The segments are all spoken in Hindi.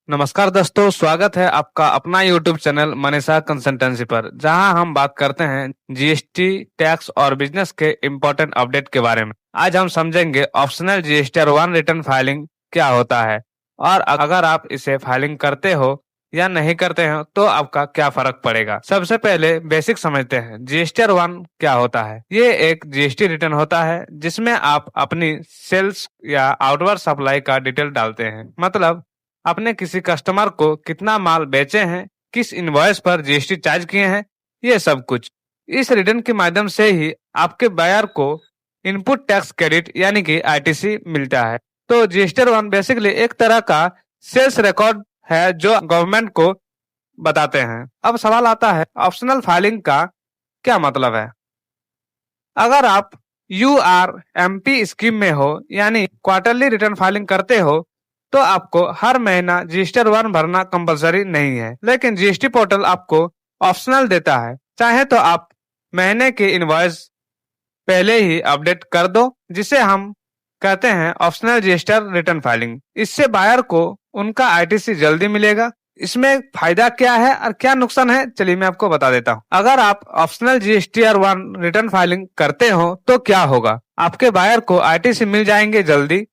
नमस्कार दोस्तों, स्वागत है आपका अपना यूट्यूब चैनल मनीषा कंसल्टेंसी पर, जहां हम बात करते हैं जीएसटी, टैक्स और बिजनेस के इम्पोर्टेंट अपडेट के बारे में। आज हम समझेंगे ऑप्शनल जीएसटी और वन रिटर्न फाइलिंग क्या होता है और अगर आप इसे फाइलिंग करते हो या नहीं करते हो तो आपका क्या फर्क पड़ेगा। सबसे पहले बेसिक समझते हैं, जीएसटी और वन क्या होता है। ये एक जीएसटी रिटर्न होता है जिसमें आप अपनी सेल्स या आउटवर्ड सप्लाई का डिटेल डालते हैं। मतलब आपने किसी कस्टमर को कितना माल बेचे हैं, किस इनवॉइस पर जीएसटी चार्ज किए हैं, ये सब कुछ। इस रिटर्न के माध्यम से ही आपके बायर को इनपुट टैक्स क्रेडिट यानी कि आईटीसी मिलता है। तो जीएसटी वन बेसिकली एक तरह का सेल्स रिकॉर्ड है जो गवर्नमेंट को बताते हैं। अब सवाल आता है, ऑप्शनल फाइलिंग का क्या मतलब है। अगर आप यूआरएमपी स्कीम में हो यानी क्वार्टरली रिटर्न फाइलिंग करते हो तो आपको हर महीना जीएसटी वन भरना कंपलसरी नहीं है, लेकिन जीएसटी पोर्टल आपको ऑप्शनल देता है। चाहे तो आप महीने के इनवॉइस पहले ही अपडेट कर दो, जिसे हम कहते हैं ऑप्शनल जीएसटी रिटर्न फाइलिंग। इससे बायर को उनका आईटीसी जल्दी मिलेगा। इसमें फायदा क्या है और क्या नुकसान है, चलिए मैं आपको बता देता हूँ। अगर आप optional GST one return filing करते हो तो क्या होगा, आपके बायर को आईटीसी मिल जाएंगे जल्दी,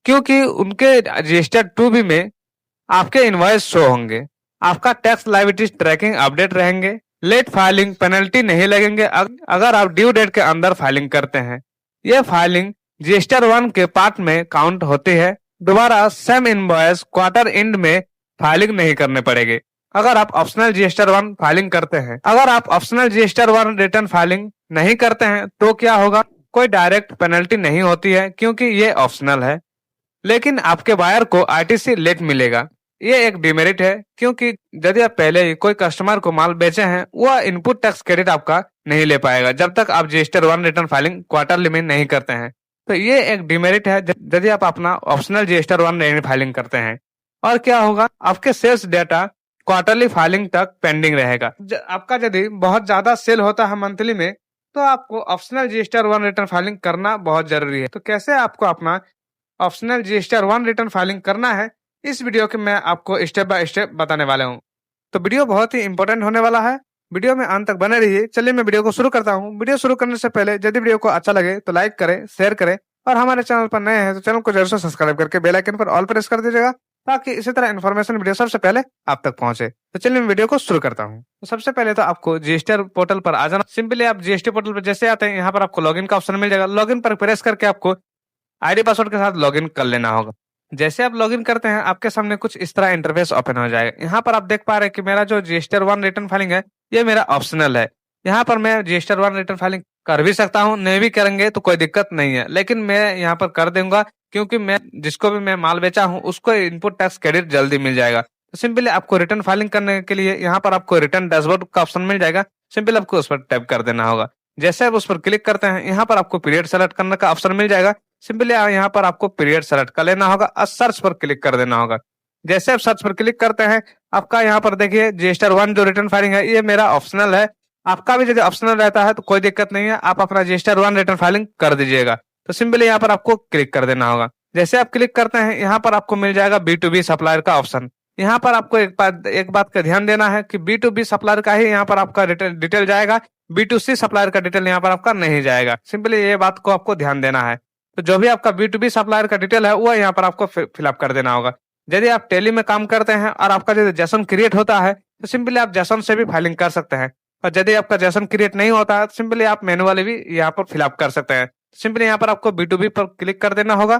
क्योंकि उनके रजिस्टर 2B में आपके इनवॉइस शो होंगे। आपका टैक्स लायबिलिटी ट्रैकिंग अपडेट रहेंगे। लेट फाइलिंग पेनल्टी नहीं लगेंगे अगर आप ड्यू डेट के अंदर फाइलिंग करते हैं। ये फाइलिंग रजिस्टर वन के पार्ट में काउंट होती है। दोबारा सेम इनवॉइस क्वार्टर एंड में फाइलिंग नहीं करने पड़ेगी अगर आप ऑप्शनल रजिस्टर वन फाइलिंग करते हैं। अगर आप optional register one return filing नहीं करते हैं तो क्या होगा, कोई डायरेक्ट पेनल्टी नहीं होती है क्योंकि ये ऑप्शनल है, लेकिन आपके बायर को आईटीसी लेट मिलेगा। ये एक डिमेरिट है, क्योंकि यदि आप पहले ही कोई कस्टमर को माल बेचे हैं वह इनपुट टैक्स क्रेडिट आपका नहीं ले पाएगा जब तक आप register one return filing quarterly में नहीं करते हैं। तो ये एक डिमेरिट है यदि आप अपना optional register one return filing करते हैं। और क्या होगा, आपके सेल्स डेटा क्वार्टरली फाइलिंग तक पेंडिंग रहेगा। आपका यदि बहुत ज्यादा सेल होता है मंथली में तो आपको optional register one return filing करना बहुत जरूरी है। तो कैसे आपको अपना optional register one return filing करना है, इस वीडियो के मैं आपको स्टेप बाय स्टेप बताने वाला हूँ। तो वीडियो बहुत ही इंपॉर्टेंट होने वाला है, वीडियो में अंत तक बने रहिए। चलिए मैं वीडियो को शुरू करता हूँ। वीडियो शुरू करने से पहले यदि वीडियो को अच्छा लगे तो लाइक करें, शेयर करें और हमारे चैनल पर नए हैं तो चैनल को जरूर से सब्सक्राइब करके बेल आइकन पर ऑल प्रेस कर दीजिएगा, ताकि इसी तरह इन्फॉर्मेशन वीडियो सबसे पहले आप तक पहुंचे। तो चलिए मैं वीडियो को शुरू करता हूँ। तो सबसे पहले तो आपको जीएसटी पोर्टल पर आ जाना। सिंपली आप जीएसटी पोर्टल पर जैसे आते हैं यहाँ पर आपको लॉगिन का ऑप्शन मिल जाएगा। लॉगिन पर प्रेस करके आपको आईडी पासवर्ड के साथ लॉगिन कर लेना होगा। जैसे आप लॉगिन करते हैं आपके सामने कुछ इस तरह इंटरफेस ओपन हो जाएगा। यहाँ पर आप देख पा रहे हैं कि मेरा जो रजिस्टर वन रिटर्न फाइलिंग है ये मेरा ऑप्शनल है। यहाँ पर मैं रजिस्टर वन रिटर्न फाइलिंग कर भी सकता हूँ, नहीं भी करेंगे तो कोई दिक्कत नहीं है, लेकिन मैं यहाँ पर कर दूंगा क्योंकि मैं जिसको भी मैं माल बेचा हूँ उसको इनपुट टैक्स क्रेडिट जल्दी मिल जाएगा। तो सिंपली आपको रिटर्न फाइलिंग करने के लिए यहाँ पर आपको रिटर्न डैशबोर्ड का ऑप्शन मिल जाएगा। सिंपली आपको उस पर टैप कर देना होगा। जैसे आप उस पर क्लिक करते हैं यहाँ पर आपको पीरियड सेलेक्ट करने का ऑप्शन मिल जाएगा। सिंपली यहाँ पर आपको पीरियड सेलेक्ट कर लेना होगा और सर्च पर क्लिक कर देना होगा। जैसे आप सर्च पर क्लिक करते हैं आपका यहाँ पर देखिए रजिस्टर वन जो रिटर्न फाइलिंग है ये मेरा ऑप्शनल है। आपका भी यदि ऑप्शनल रहता है तो कोई दिक्कत नहीं है, आप अपना रजिस्टर वन रिटर्न फाइलिंग कर दीजिएगा। तो सिंपली यहाँ पर आपको क्लिक कर देना होगा। जैसे आप क्लिक करते हैं यहाँ पर आपको मिल जाएगा B2B सप्लायर का ऑप्शन। यहाँ पर आपको एक बात का ध्यान देना है कि B2B सप्लायर का ही यहाँ पर आपका डिटेल जाएगा, B2C सप्लायर का डिटेल यहाँ पर आपका नहीं जाएगा। सिंपली ये बात को आपको ध्यान देना है। तो जो भी आपका B2B सप्लायर का डिटेल है वो यहाँ पर आपको फिलअप कर देना होगा। यदि आप टेली में काम करते हैं और आपका यदि जेसन क्रिएट होता है तो सिंपली आप जेसन से भी फाइलिंग कर सकते हैं, और यदि आपका जेसन क्रिएट नहीं होता है तो सिंपली आप मैनुअली भी यहाँ पर फिलअप कर सकते हैं। सिंपली यहाँ पर आपको B2B पर क्लिक कर देना होगा।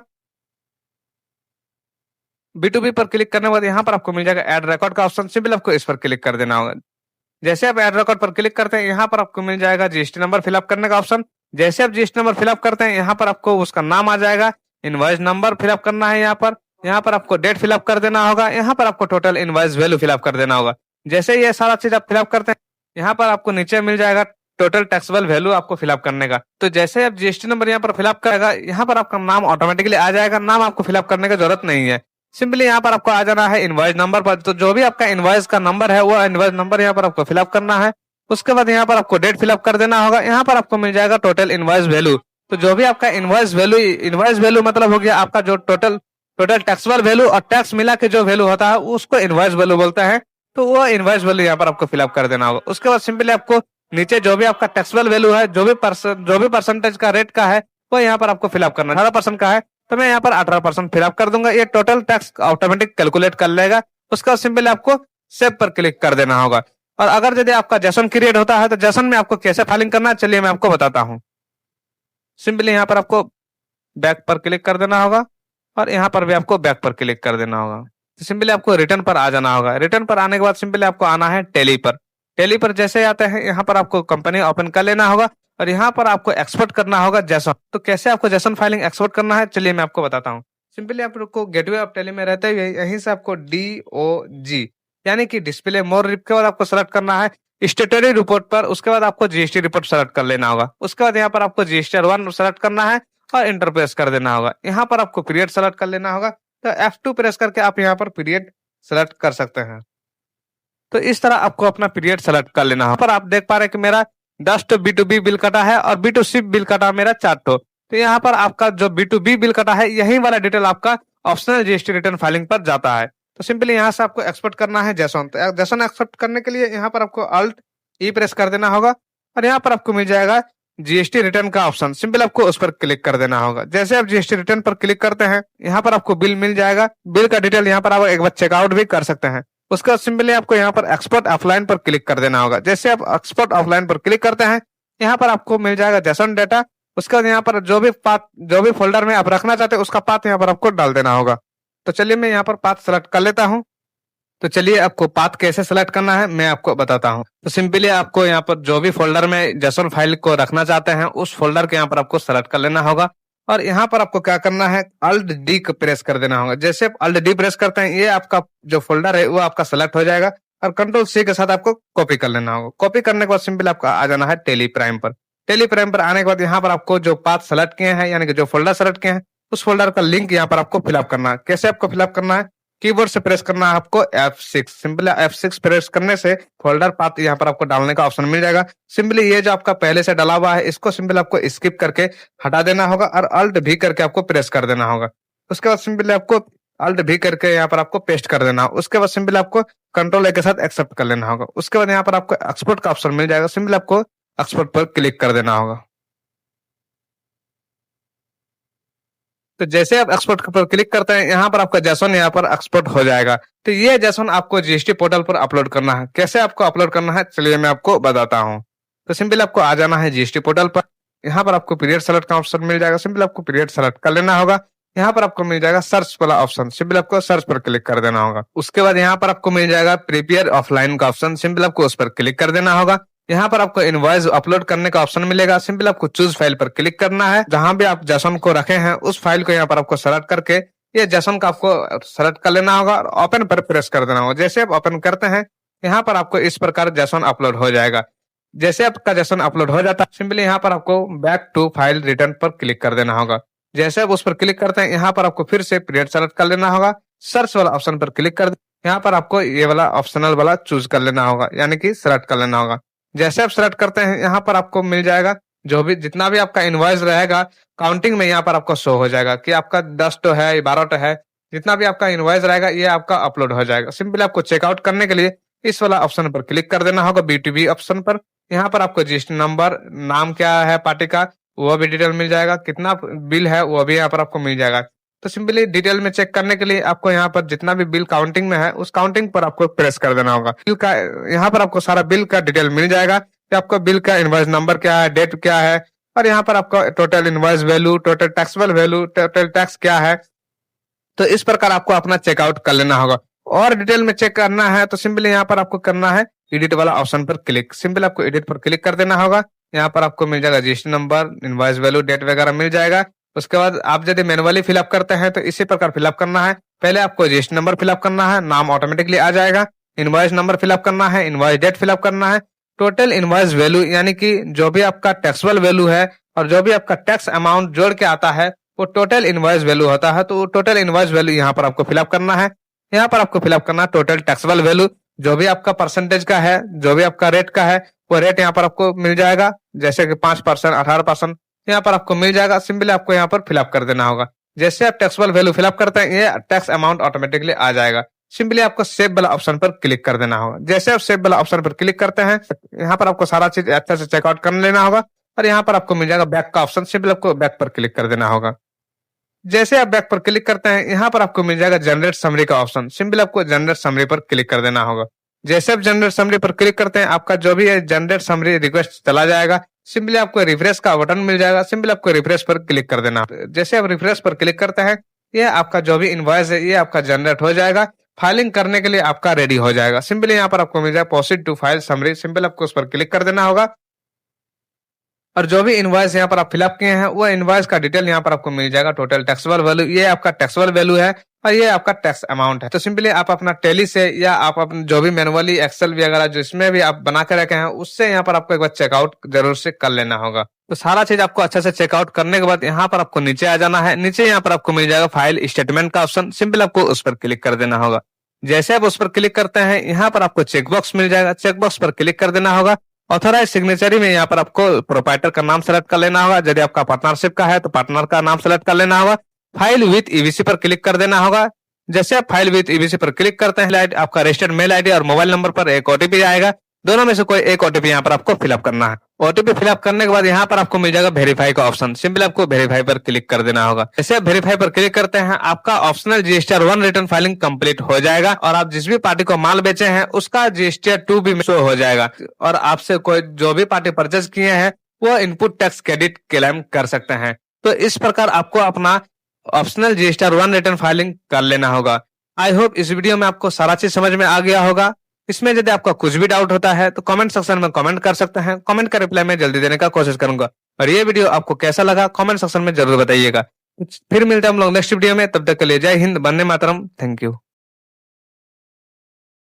B2B पर क्लिक करने के बाद यहाँ पर आपको मिल जाएगा ऐड रिकॉर्ड का ऑप्शन। सिंपली आपको इस पर क्लिक कर देना होगा। जैसे आप ऐड रिकॉर्ड पर क्लिक करते हैं यहाँ पर आपको मिल जाएगा जीएसटी नंबर फिलअप करने का ऑप्शन। जैसे आप जीएसटी नंबर फिलअप करते हैं यहाँ पर आपको उसका नाम आ जाएगा, इनवॉइस नंबर फिलअप करना है यहाँ पर आपको डेट फिलअप कर देना होगा। यहाँ पर आपको टोटल इनवॉइस वैल्यू फिलअप कर देना होगा। जैसे ये सारा चीज आप फिलअप करते हैं यहाँ पर आपको नीचे मिल जाएगा टोटल टैक्सेबल वैल्यू आपको फिलअप करने का। तो जैसे आप जीएसटी नंबर यहाँ पर फिलअप करेगा यहाँ पर आपका नाम ऑटोमेटिकली आ जाएगा। नाम आपको फिलअप करने की जरूरत नहीं है। सिंपली यहाँ पर आपको आ जाना है इनवॉइस नंबर पर। तो जो भी आपका इनवॉइस का नंबर है वो इनवॉइस नंबर यहाँ पर आपको फिलअप करना है। उसके बाद यहाँ पर आपको डेट फिलअप कर देना होगा। यहाँ पर आपको मिल जाएगा टोटल इनवॉइस वैल्यू। तो जो भी आपका इनवॉइस वैल्यू मतलब हो गया आपका जो टोटल टोटल टैक्सेबल वैल्यू और टैक्स मिला के जो वैल्यू होता है उसको इनवॉइस वैल्यू बोलते हैं। तो वो इनवॉइस वैल्यू यहाँ पर आपको फिलअप कर देना होगा। उसके बाद सिंपली आपको नीचे जो भी आपका टैक्सेबल वैल्यू है, जो भी परसेंटेज का रेट का है, वो यहाँ पर आपको फिलअप करना है। 18% का है तो मैं यहाँ पर 18% फिलअप कर दूंगा। ये टोटल टैक्स ऑटोमेटिक कैलकुलेट कर लेगा। उसके बाद सिंपली आपको सेव पर क्लिक कर देना होगा। और अगर यदि आपका जेसन क्रिएट होता है तो जेसन में आपको कैसे फाइलिंग करना है, चलिए मैं आपको बताता हूँ। सिंपली यहाँ पर आपको बैक पर क्लिक कर देना होगा और यहाँ पर भी आपको बैक पर क्लिक कर देना होगा। तो सिंपली आपको रिटर्न पर आ जाना होगा। रिटर्न पर आने के बाद सिंपली आपको आना है टैली पर। टैली पर जैसे आते हैं यहाँ पर आपको कंपनी ओपन कर लेना होगा और यहाँ पर आपको एक्सपोर्ट करना होगा जेसन। तो कैसे आपको जेसन फाइलिंग एक्सपोर्ट करना है, चलिए मैं आपको बताता हूँ। सिंपली आपको गेटवे ऑफ टैली में रहते हुए यहीं से आपको DOG यानी कि डिस्प्ले मोर रिप के बाद आपको सेलेक्ट करना है स्टेटरी रिपोर्ट पर। उसके बाद आपको जीएसटी रिपोर्ट सेलेक्ट कर लेना होगा। उसके बाद यहाँ पर आपको GSTR1 सेलेक्ट करना है और इंटर प्रेस कर देना होगा। यहाँ पर आपको पीरियड सेलेक्ट कर लेना होगा। तो F2 प्रेस करके आप यहाँ पर पीरियड सेलेक्ट कर सकते हैं। तो इस तरह आपको अपना पीरियड सेलेक्ट कर लेना होगा। पर आप देख पा रहे हैं कि मेरा 10 B2B बिल कटा है और B2C बिल कटा मेरा 4 ठो। तो यहाँ पर आपका जो B2B बिल कटा है यही वाला डिटेल आपका ऑप्शनल जीएसटी रिटर्न फाइलिंग पर जाता है। तो सिंपली यहाँ से आपको एक्सपोर्ट करना है जेसन। तो जेसन एक्सपोर्ट करने के लिए यहाँ पर आपको Alt E प्रेस कर देना होगा और यहाँ पर आपको मिल जाएगा जीएसटी रिटर्न का ऑप्शन। सिंपल आपको उस पर क्लिक कर देना होगा। जैसे आप जीएसटी रिटर्न पर क्लिक करते हैं यहाँ पर आपको बिल मिल जाएगा। बिल का डिटेल यहाँ पर आप एक बार चेकआउट भी कर सकते हैं। उसके बाद सिंपली आपको यहाँ पर एक्सपोर्ट ऑफलाइन पर क्लिक कर देना होगा। जैसे आप एक्सपोर्ट ऑफलाइन पर क्लिक करते हैं यहाँ पर आपको मिल जाएगा जेसन डेटा। उसके बाद यहाँ पर जो भी फोल्डर में आप रखना चाहते हैं उसका पाथ यहाँ पर आपको डाल देना होगा। तो चलिए मैं यहाँ पर पाथ सेलेक्ट कर लेता हूँ। तो चलिए आपको पाथ कैसे सेलेक्ट करना है मैं आपको बताता हूँ। तो सिंपली आपको यहाँ पर जो भी फोल्डर में जेसन फाइल को रखना चाहते हैं उस फोल्डर के यहाँ पर आपको सेलेक्ट कर लेना होगा और यहाँ पर आपको क्या करना है Alt D प्रेस कर देना होगा। जैसे आप Alt D प्रेस करते हैं ये आपका जो फोल्डर है वो आपका सेलेक्ट हो जाएगा और Ctrl C के साथ आपको कॉपी कर लेना होगा। कॉपी करने के बाद सिंपली आपका आ जाना है टेली प्राइम पर। टेली प्राइम पर आने के बाद यहाँ पर आपको जो पाथ सेलेक्ट किए हैं यानी कि जो फोल्डर सेलेक्ट किए हैं उस फोल्डर का लिंक यहाँ पर आपको फिलअप करना है। कैसे आपको फिलअप करना है, कीबोर्ड से प्रेस करना है आपको F6। सिंपली F6 प्रेस करने से फोल्डर पाथ यहाँ पर आपको डालने का ऑप्शन मिल जाएगा। सिंपली ये जो आपका पहले से डाला हुआ है इसको सिंपली आपको स्किप करके हटा देना होगा और Alt V करके आपको प्रेस कर देना होगा। उसके बाद सिंपली आपको Alt V करके यहाँ पर आपको पेस्ट कर देना होगा। उसके बाद सिंपली आपको Ctrl A के साथ एक्सेप्ट कर लेना होगा। उसके बाद यहाँ पर आपको एक्सपोर्ट का ऑप्शन मिल जाएगा। सिंपली आपको एक्सपोर्ट पर क्लिक कर देना होगा। तो जैसे आप एक्सपोर्ट पर क्लिक करते हैं यहाँ पर आपका जेसन यहाँ पर एक्सपोर्ट हो जाएगा। तो ये जेसन आपको जीएसटी पोर्टल पर अपलोड करना है। कैसे आपको अपलोड करना है चलिए मैं आपको बताता हूँ। तो सिंपली आपको आ जाना है जीएसटी पोर्टल पर। यहाँ पर आपको पीरियड सेलेक्ट का ऑप्शन मिल जाएगा। सिंपली आपको पीरियड सेलेक्ट कर लेना होगा। यहाँ पर आपको मिल जाएगा सर्च वाला ऑप्शन। सिंपली आपको सर्च पर क्लिक कर देना होगा। उसके बाद यहाँ पर आपको मिल जाएगा प्रिपेयर ऑफलाइन का ऑप्शन। सिंपली आपको उस पर क्लिक कर देना होगा। यहाँ पर आपको इनवॉइस अपलोड करने का ऑप्शन मिलेगा। सिंपल आपको चूज फाइल पर क्लिक करना है। जहां भी आप जेसन को रखे हैं उस फाइल को यहाँ पर आपको सेलेक्ट करके ये जेसन का आपको सेलेक्ट कर लेना होगा और ओपन पर प्रेस कर देना होगा। जैसे आप ओपन करते हैं यहाँ पर आपको इस प्रकार जेसन अपलोड हो जाएगा। जैसे आपका जेसन अपलोड हो जाता है सिंपली यहाँ पर आपको बैक टू फाइल रिटर्न पर क्लिक कर देना होगा। जैसे आप उस पर क्लिक करते हैं यहाँ पर आपको फिर से पीरियड सेलेक्ट कर लेना होगा। सर्च वाला ऑप्शन पर क्लिक कर यहाँ पर आपको ये वाला ऑप्शनल वाला चूज कर लेना होगा यानी कि सेलेक्ट कर लेना होगा। जैसे आप सेलेक्ट करते हैं यहाँ पर आपको मिल जाएगा जो भी जितना भी आपका इनवॉइस रहेगा काउंटिंग में यहाँ पर आपको शो हो जाएगा कि आपका 10 तो है 12 तो है। जितना भी आपका इनवॉइस रहेगा ये आपका अपलोड हो जाएगा। सिंपली आपको चेकआउट करने के लिए इस वाला ऑप्शन पर क्लिक कर देना होगा B2B ऑप्शन पर। यहाँ पर आपको जीएसटी नंबर, नाम क्या है पार्टी का वो भी डिटेल मिल जाएगा, कितना बिल है वो भी यहाँ पर आपको मिल जाएगा। तो सिंपली डिटेल में चेक करने के लिए आपको यहाँ पर जितना भी बिल काउंटिंग में है उस काउंटिंग पर आपको प्रेस कर देना होगा। बिल का यहाँ पर आपको सारा बिल का डिटेल मिल जाएगा कि आपका बिल का इनवॉइस नंबर क्या है, डेट क्या है और यहाँ पर आपका total invoice value, total taxable value, total tax क्या है। तो इस प्रकार आपको अपना चेकआउट कर लेना होगा। और डिटेल में चेक करना है तो सिंपली यहाँ पर आपको करना है एडिट वाला ऑप्शन पर क्लिक। सिंपल आपको एडिट पर क्लिक कर देना होगा। यहाँ पर आपको मिल जाएगा GST number, invoice value, date वगैरह मिल जाएगा। उसके बाद आप यदि मैनुअली फिलअप करते हैं तो इसी प्रकार फिलअप करना है। पहले आपको जीएसटी नंबर फिलअप करना है, नाम ऑटोमेटिकली आ जाएगा। इनवॉइस नंबर फिलअप करना है, इनवॉइस डेट फिलअप करना है, टोटल इनवॉइस वैल्यू यानी कि जो भी आपका टैक्सेबल वैल्यू है और जो भी आपका टैक्स अमाउंट जोड़ के आता है वो टोटल इनवॉइस वैल्यू होता है। तो टोटल इनवॉइस वैल्यू यहाँ पर आपको फिलअप करना है। यहाँ पर आपको फिलअप करना है टोटल टैक्सेबल वैल्यू, जो भी आपका परसेंटेज का है, जो भी आपका रेट का है वो रेट यहाँ पर आपको मिल जाएगा। जैसे कि 5%, 18% यहाँ पर आपको मिल जाएगा। सिंपली आपको यहाँ पर फिलअप कर देना होगा। जैसे आप टैक्सेबल वैल्यू फिलअप करते हैं ये टैक्स अमाउंट ऑटोमेटिकली आ जाएगा। सिंपली आपको सेव वाला ऑप्शन पर क्लिक कर देना होगा। जैसे आप सेव वाला ऑप्शन पर क्लिक करते हैं यहाँ पर आपको सारा चीज अच्छे से चेकआउट कर लेना होगा और यहाँ पर आपको मिल जाएगा बैक का ऑप्शन। सिंपली आपको बैक पर क्लिक कर देना होगा। जैसे आप बैक पर क्लिक करते हैं यहाँ पर आपको मिल जाएगा जनरेट समरी का ऑप्शन। सिंपली आपको जनरेट समरी पर क्लिक कर देना होगा। जैसे आप जनरेट समरी पर क्लिक करते हैं आपका जो भी है जनरेट समरी रिक्वेस्ट चला जाएगा। सिंपली आपको रिफ्रेश का बटन मिल जाएगा। सिंपली आपको रिफ्रेश पर क्लिक कर देना। जैसे आप रिफ्रेश पर क्लिक करते हैं ये आपका जो भी इनवॉइस है ये आपका जनरेट हो जाएगा। फाइलिंग करने के लिए आपका रेडी हो जाएगा। सिंपली यहाँ पर आपको मिल जाएगा proceed to file summary. Simple आपको उस पर क्लिक कर देना होगा और जो भी इनवॉइस यहाँ पर आप फिलअप किए हैं वो इनवॉइस का डिटेल यहाँ पर आपको मिल जाएगा। टोटल टैक्सेबल वैल्यू ये आपका टैक्सेबल वैल्यू है और ये आपका टैक्स अमाउंट है। तो सिंपली आप अपना टैली से या आप अपने जो भी मैनुअली एक्सेल वगैरह जो इसमें भी आप बना कर रखे हैं उससे यहाँ पर आपको एक बार चेकआउट जरूर से कर लेना होगा। तो सारा चीज आपको अच्छे से चेकआउट करने के बाद यहाँ पर आपको नीचे आ जाना है। नीचे यहाँ पर आपको मिल जाएगा फाइल स्टेटमेंट का ऑप्शन। सिंपल आपको उस पर क्लिक कर देना होगा। जैसे आप उस पर क्लिक करते हैं यहाँ पर आपको चेकबॉक्स मिल जाएगा। चेकबॉक्स पर क्लिक कर देना होगा। ऑथोराइज सिग्नेचरी में यहाँ पर आपको प्रोप्राइटर का नाम सेलेक्ट कर लेना होगा। यदि आपका पार्टनरशिप का है तो पार्टनर का नाम सेलेक्ट कर लेना होगा। फाइल विथ ईवीसी पर क्लिक कर देना होगा। जैसे आप फाइल विथ ईवीसी पर क्लिक करते हैं आपका रजिस्टर्ड मेल आईडी और मोबाइल नंबर पर एक ओटीपी आएगा। दोनों में से कोई एक ओटीपी यहाँ पर आपको फिलअप करना है। ओटीपी फिलअप करने के बाद यहाँ पर आपको मिल जाएगा वेरीफाई का ऑप्शन। सिंपल आपको वेरीफाई पर क्लिक कर देना होगा। जैसे आप वेरीफाई पर क्लिक करते हैं आपका optional GSTR 1 return filing complete हो जाएगा और आप जिस भी पार्टी को माल बेचे हैं उसका जीएसटीआर 2 भी शो हो जाएगा और आपसे कोई जो भी पार्टी परचेज किए हैं वो इनपुट टैक्स क्रेडिट क्लेम कर सकते हैं। तो इस प्रकार आपको अपना ऑप्शनल जीएसटीआर 1 रिटर्न फाइलिंग कर लेना होगा। आई होप इस वीडियो में आपको सारा चीज समझ में आ गया होगा। इसमें यदि आपका कुछ भी डाउट होता है तो कमेंट सेक्शन में कमेंट कर सकते हैं। कमेंट का रिप्लाई मैं जल्दी देने का कोशिश करूंगा और ये वीडियो आपको कैसा लगा कमेंट सेक्शन में जरूर बताइएगा। फिर मिलते हैं हम लोग नेक्स्ट वीडियो में। तब तक के लिए जय हिंद, वंदे मातरम। Thank you.